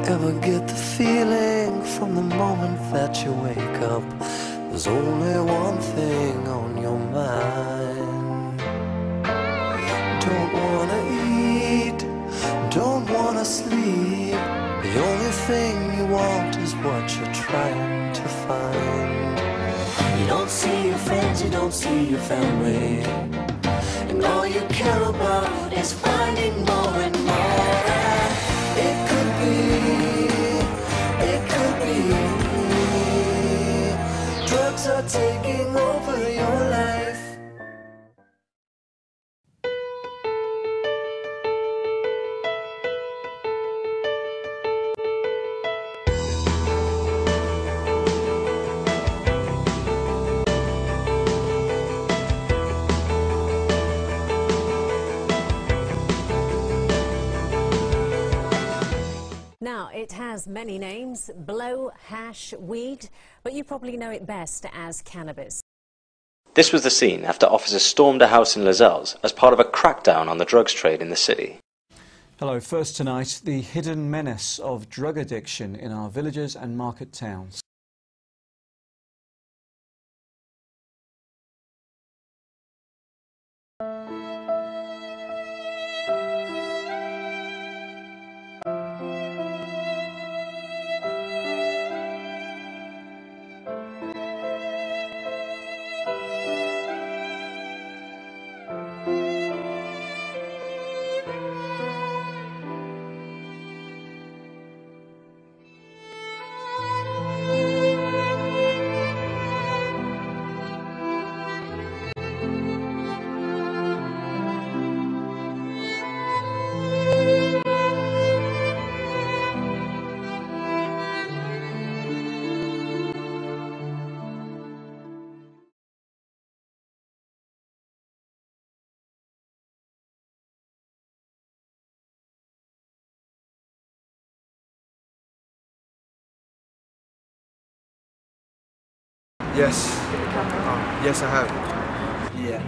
Ever get the feeling from the moment that you wake up there's only one thing on your mind? Don't wanna eat, don't wanna sleep. The only thing you want is what you're trying to find. You don't see your friends, you don't see your family, and all you care about is finding more and more. It could be drugs are taking over your life. Now, it has many names: blow, hash, weed, but you probably know it best as cannabis. This was the scene after officers stormed a house in Lozells as part of a crackdown on the drugs trade in the city. Hello, first tonight, the hidden menace of drug addiction in our villages and market towns. Yes. Yes, I have. Yeah.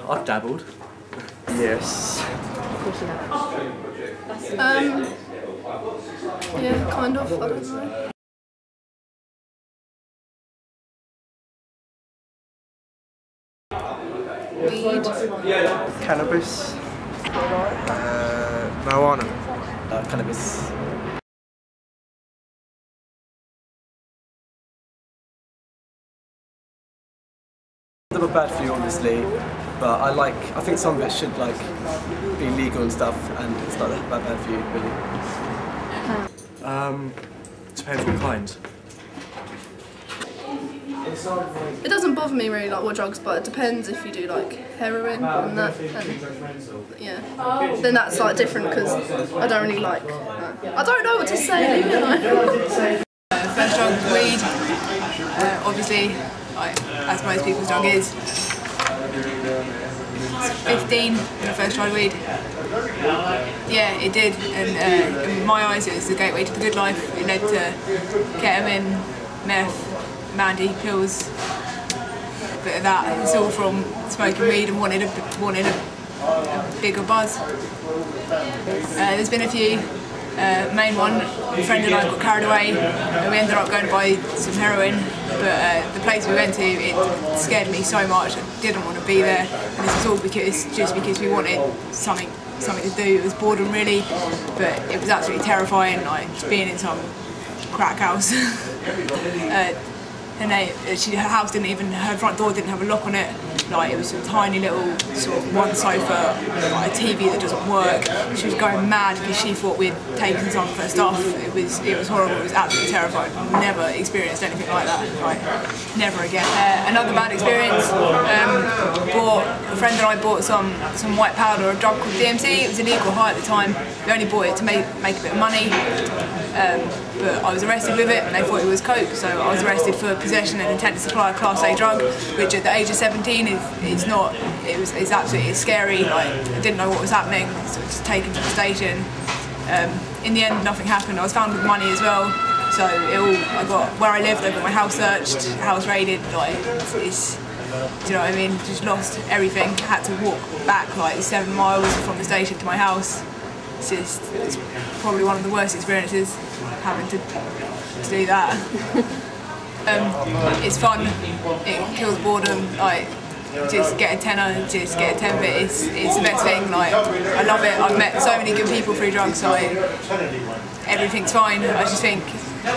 I've dabbled. Yes. Yeah, kind of. I don't know. Weed. Cannabis. Marijuana. Cannabis. A little bad for you, obviously, but I think some of it should be legal and stuff, and it's not that bad for you, really. Depends what kind. It doesn't bother me really what drugs, but it depends if you do heroin and that, and yeah, then that's different because I don't really like that. I don't know what to say, leave me alone. First drug, weed, obviously, as most people's drug is. 15 when I first tried weed. Yeah, it did, and in my eyes it was the gateway to the good life. It led to ketamine, meth, Mandy, pills, a bit of that. It's all from smoking weed and wanting a bigger buzz. There's been a few. Main one, a friend and I got carried away and we ended up going to buy some heroin, but the place we went to, it scared me so much. I didn't want to be there, and this was all just because we wanted something to do. It was boredom really, but it was absolutely terrifying, just being in some crack house. And her house didn't even, her front door didn't have a lock on it. It was a tiny little sort of one sofa, a TV that doesn't work. She was going mad because she thought we'd taken some of her stuff. It was horrible. It was absolutely terrifying. Never experienced anything like that. Never again. Another bad experience. A friend and I bought some white powder, a drug called DMT. It was illegal high at the time. We only bought it to make a bit of money. But I was arrested with it and they thought it was coke, so I was arrested for possession and intent to supply a Class A drug, which at the age of 17 it's not. It's absolutely scary. I didn't know what was happening, so I was just taken to the station. In the end, nothing happened. I was found with money as well, so I got where I lived. I got my house searched, house raided. Do you know what I mean? Just lost everything. Had to walk back 7 miles from the station to my house. it's probably one of the worst experiences having to do that. It's fun, it kills boredom, like just get a tenner, just get a 10-bit, it's the best thing, like I love it. I've met so many good people through drugs, so everything's fine. I just think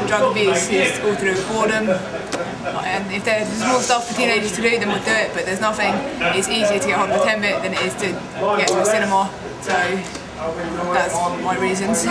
drug abuse is all through boredom, and if there's more stuff for teenagers to do, then we'll do it, but there's nothing, it's easier to get hold of a 10-bit than it is to get to a cinema, so that's my reasons.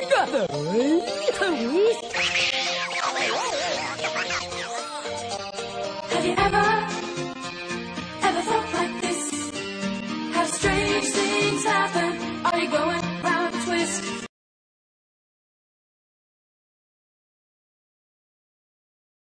Gather,